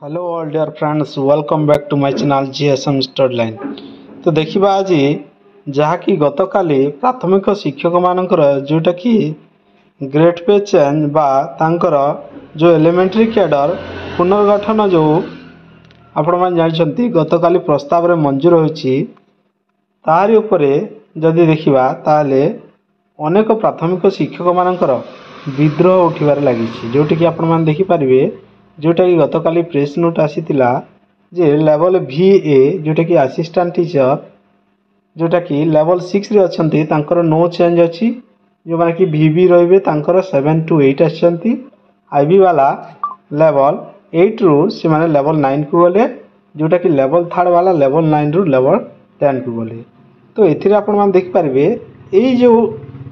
Hello all dear friends welcome back to my channel GSM Studline. तो देखिबा आज जहाँकि गतकाली प्राथमिक शिक्षक मानकर जोटा कि ग्रेड पे चेंज बा तांकर जो एलिमेंटरी कैडर पुनर्गठन जो आपण मान जानछंती गतकाली प्रस्ताव रे मंजूर होईछि तारि उपरे जदि देखिबा ताले अनेक प्राथमिक शिक्षक मानकर विद्रोह उठिबार लागिछि जोटि कि आपण मान देखि परिबे जोटा कि गतकाली प्रेस नोट आसीतिला जे लेवल VA जोटा कि असिस्टेंट टीचर जोटा कि लेवल 6 रे अछंती तांकर नो चेंज अछि जो माने कि VB रहिबे तांकर 7 to 8 आछंती IB वाला लेवल 8 रु से माने लेवल 9 को गले जोटा कि लेवल 3 वाला लेवल 9 रु लेवल 10 को गले। तो एथिरे आपण मान देख पारबे एई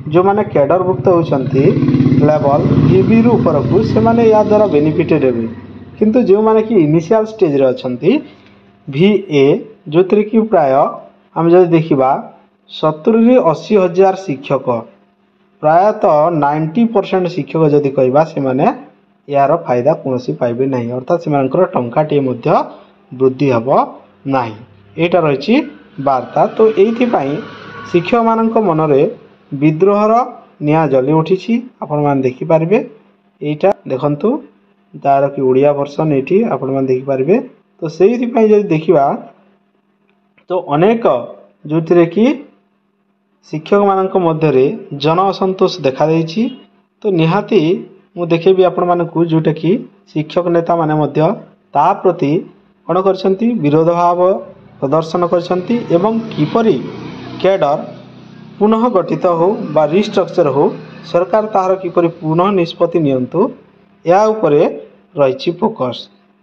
जो माने कैडर भुक्त होचंती लेवल VB रु ऊपर को से माने या द्वारा बेनिफिटेड हेबे किंतु जो माने कि इनिशियल स्टेज रे अछंती VA जोतरे कि प्राय हम जदि देखिबा 70 रे 80 हजार शिक्षक प्रायतः 90% शिक्षक जदि कहबा से माने यार फायदा कोनोसी पाइबे नहीं अर्थात से मानकर टंकाटे मध्य वृद्धि हबो नहीं एटा रहिछि वार्ता। तो एथि पई शिक्षक मानक मनरे विद्रोहर निया जली उठी आपण मान देखि पारबे एटा देखंतु तार कि ओडिया वर्जन एठी आपण मान देखि पारबे। तो सेहि पई जदि देखिबा तो अनेक जोथिरे कि शिक्षक मानक मध्य रे जन असंतोष देखा देछि। तो निहाती मु देखेबी आपण मानकु जोटा कि शिक्षक नेता माने मध्य ता प्रति कोन करछंती विरोध भाव प्रदर्शन करछंती एवं किपरि कैडर पुनः गठित हो बा रिस्ट्रक्चर हो सरकार ताहार किपरि पुनः निष्पत्ति नियंतु या उपरे रहिछि फोकस।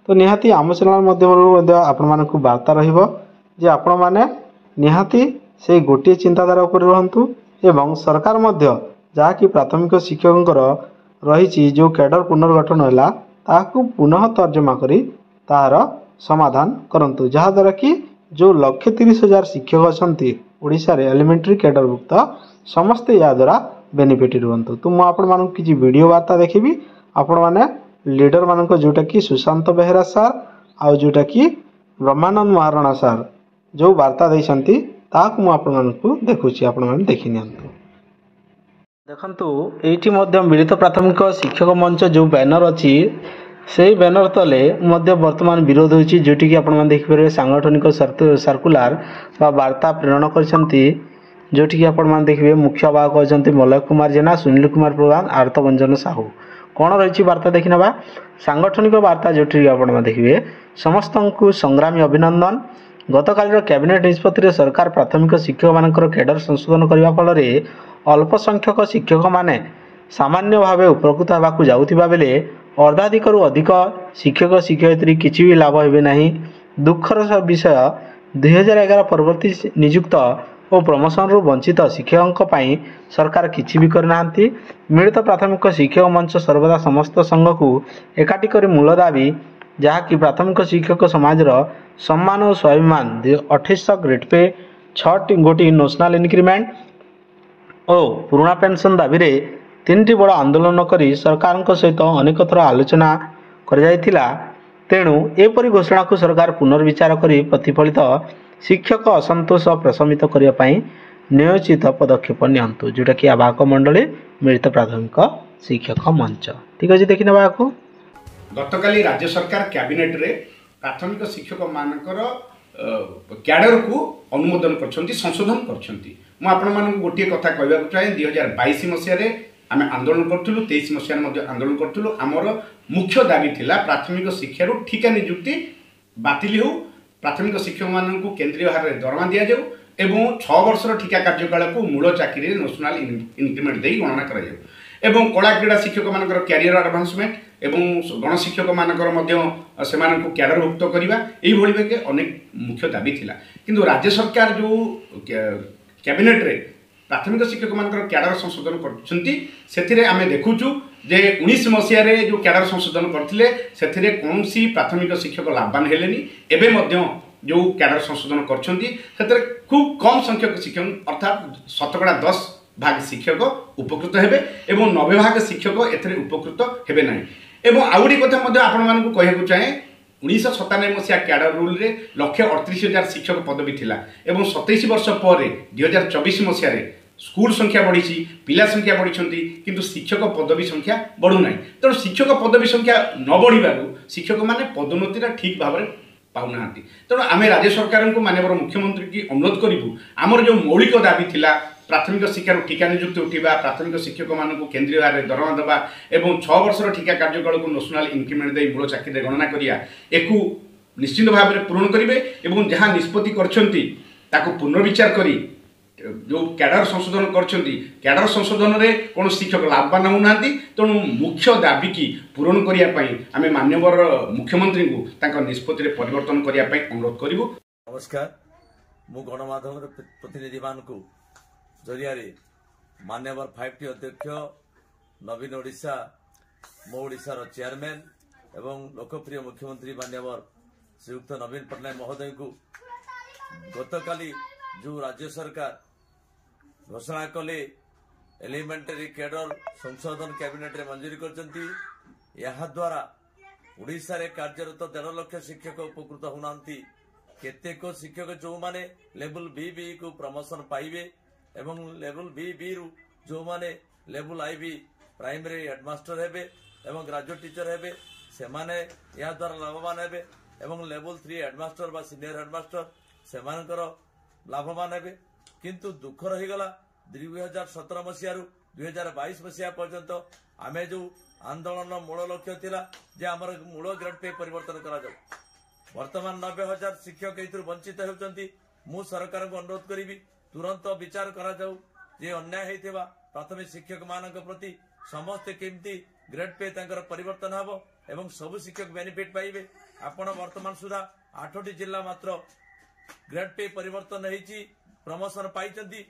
तो निहाती आम चैनल मध्य आपण मानकु वार्ता रहिबो जे आपण माने निहाती से गोटे चिंताधारा उपर रहंतु एवं सरकार मध्य जहाँ कि प्राथमिक शिक्षकंकर रहिछि जो कैडर पुनर्गठन होला ताकू पुनः तर्जमा करी तार समाधान करंतु जहा द्वारा कि जो 1,30,000 शिक्षक अछंती ओडिशा रे एलिमेंटरी कैडर भुक्त समस्ते या द्वारा बेनिफिटेड हुंतु। तो मु आपण मानकु किछि वीडियो वार्ता देखिबी आपण माने लीडर मानक जोटा कि सुशांत बेहेरा सर आ जोटा कि ब्रह्मानंद महाराणा सर जो वार्ता दैछंती ताकू मु आपण मानकु देखुछि आपण माने देखि नियंतु। देखंतु एठी मध्य मिलित प्राथमिक शिक्षक मंच जो बैनर अछि से बैनर तले मध्य वर्तमान विरोध होछि जोटी कि आपण माने देखि परबे सांगठनिक सर्कुलर बा वार्ता प्रेरण करछंती जोटी कि आपण माने देखिबे मुख्य वाहक अछंती मलय कुमार जेना सुनील कुमार प्रधान आर्तवंजन साहू कोन रहिछि वार्ता देखिनबा सांगठनिक वार्ता जोटी आपण माने देखिबे समस्तंकु संग्रामी अभिनंदन। गतकालीर कैबिनेट निष्पत्ति रे सरकार प्राथमिक शिक्षक मानकर कैडर संशोधन करबा फलरे अल्प संख्यक शिक्षक माने सामान्य भावे उपकृत हेबाकू जाउथिबा बेले अर्धाधिकरु अधिक शिक्षक शिक्षयित्री किछि भी लाभ हेबे नाही। दुखर विषय 2011 परवर्ती नियुक्त और प्रमोशन रु वंचित शिक्षकों पई सरकार किछि भी करनांती। मिलित प्राथमिक शिक्षक मंच सर्वदा समस्त संघ को एकाठी करी मूल दाबी जहा कि प्राथमिक शिक्षक समाज सम्मान और स्वाभिमान 2800 ग्रेड पे 6 गोटी नेशनल इंक्रीमेंट और पुराना पेंशन दाबी रे 3टी बड़ आंदोलन करी सरकार सहित अनेक थर आलोचना कर जाइथिला। तेणु एपरी घोषणा को सरकार पुनर्विचार करी प्रतिफलित शिक्षक असंतोष प्रशमित करने पई नियोजित पदक्षेप नियंतु जोटा कि आवाहक मंडली मिलित प्राथमिक शिक्षक मंच ठीक अछि देखि नबा को गतकाली राज्य सरकार कैबिनेट रे प्राथमिक शिक्षक मानकर कैडर को अनुमोदन करछंती संशोधन करछंती। मु आपण मानक गोटे कथा कहबा चाहे 2022 मसिया रे आमे आंदोलन करथुलु 23 मसिया मध्ये आंदोलन करथुलु हमर मुख्य दाबी थिला प्राथमिक शिक्षा रु ठिका नियुक्ति बातिल हो प्राथमिक शिक्षक मानक केंद्रीय हार रे दरमा दिया जाऊ एवं 6 वर्षर ठिका कार्यकाल को मूल चाकरी नेशनल इंक्रीमेंट देई गणना करा जाऊ एवं कला क्रीड़ा शिक्षक मानकर कैरियर एडवांसमेंट एवं गण शिक्षक मानकर मध्य सेमानकु कैडर भुक्त करिबा एई भଳି बेके अनेक मुख्य दाबी थिला। किंतु राज्य सरकार जो कैबिनेट रे प्राथमिक शिक्षक मानकर कैडर संशोधन करछंती सेथिरे आमे देखुछु जे 19 मसिया रे जो कैडर संशोधन करथिले सेथिरे कोनसी प्राथमिक शिक्षक लाभवान हेलेनी एबे मध्य जो कैडर संशोधन करछंती सेथिरे खूब कम संख्यक शिक्षक अर्थात 10% शिक्षक उपकृत हेबे एवं 90% शिक्षक एथिरे उपकृत हेबे नाही। एवं आउडी कथा मध्ये आपण मानकु कहैकु चाहे 1997 मसीहा क्याडर रूल रे 1,38,000 शिक्षक पदवी थिला एवं 27 वर्ष पर 2024 मसीहा स्कूल संख्या बढ़ी, पिला संख्या बढ़ी, किंतु शिक्षक पदवी संख्या बढ़ू ना। तेणु शिक्षक पदवी संख्या न बढ़ शिक्षक मैंने पदोन्नति ठीक भाव में पाऊना। तेणु आम राज्य सरकार को माननीय मुख्यमंत्री की अनुरोध करूँ, आमर जो मौलिक दाबी थिला प्राथमिक शिक्षार टीका नियुक्ति उठा, प्राथमिक शिक्षक मानक केन्द्रीय भाव में दरमा देवा और 6 वर्षर टीका कार्यकाल को नेशनल इंक्रीमेंट दे मूल चाकरी गणना करिया एकु निश्चित भाव में पूरण करेंगे और जहाँ निष्पत्ति कर पुनर्विचार करी जो कैडर संशोधन कैडर संशोधन में कौन शिक्षक लाभवान होना। तेणु मुख्य दाबी की पूरण करने आम माननीय मुख्यमंत्री को निष्पत्ति परिवर्तन करने अनुरोध करूँ। नमस्कार, मु गणमाध्यम प्रतिनिधि मान जरिया माननीय 5T अध्यक्ष नवीन ओडिशा मो ओडिशार चेयरमैन एवं लोकप्रिय मुख्यमंत्री माननीय श्रीयुक्त नवीन पट्टनायक महोदय को गतकाली जो राज्य सरकार घोषणा कले एलिमेंटरी कैडर संशोधन कैबिनेट रे मंजूरी करचंती, यहा द्वारा ओडिशा रे कार्यरत 1.5 लाख शिक्षक उपकृत होना। केतेक शिक्षक जो माने लेवल बी को प्रमोशन पाइबे एवं लेवल बी रु जो माने लेवल आईबी प्राइमरी हेडमास्टर हेबे एवं ग्रेजुएट टीचर हेबे से माने या द्वारा लाभवान हेबे एवं लेवल 3 हेडमास्टर बा सीनियर हेडमास्टर से मानकर लाभवान हेबे। किंतु दुख रहीगला 2017 मसीह 2022 मसीहा पर्यंत आमे जो आंदोलन मूल लक्ष्य थिला जे आमर मूल ग्रेड पे परिवर्तन करा जाऊ। वर्तमान 90,000 शिक्षक एथुर वंचित होउचंती। मु सरकार को अनुरोध करिवि तुरंत विचार करा जाऊ जे अन्याय हेतिबा प्राथमिक शिक्षक मानक प्रति समस्त केमती ग्रेड पे तांकर परिवर्तन हबो एवं सब शिक्षक बेनिफिट पाइबे। आपण वर्तमान सुधा 8टी जिल्ला मात्र ग्रेड पे परिवर्तन हेची प्रमोशन पाइचंती।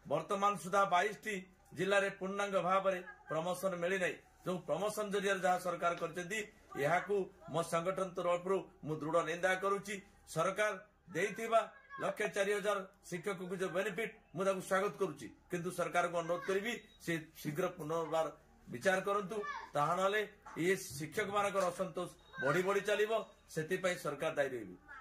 वर्तमान सुधा 22टी जिल्ला रे पूर्णांग भाव में प्रमोशन मिली नहीं। जो प्रमोशन जरिया जहाँ सरकार करचंती यहाकू मो संगठन तरफ मु दृढ़ निंदा करूची। सरकार देइथिबा 1,04,000 शिक्षक को जो बेनिफिट मुझे स्वागत करुच्ची, किंतु सरकार को अनुरोध करी से शीघ्र पुनर्बार विचार करंतु, ताहा नले ये शिक्षक मानकर असंतोष बढ़ी बढ़ी चलिबो, सेति पई सरकार दायी रहिबे।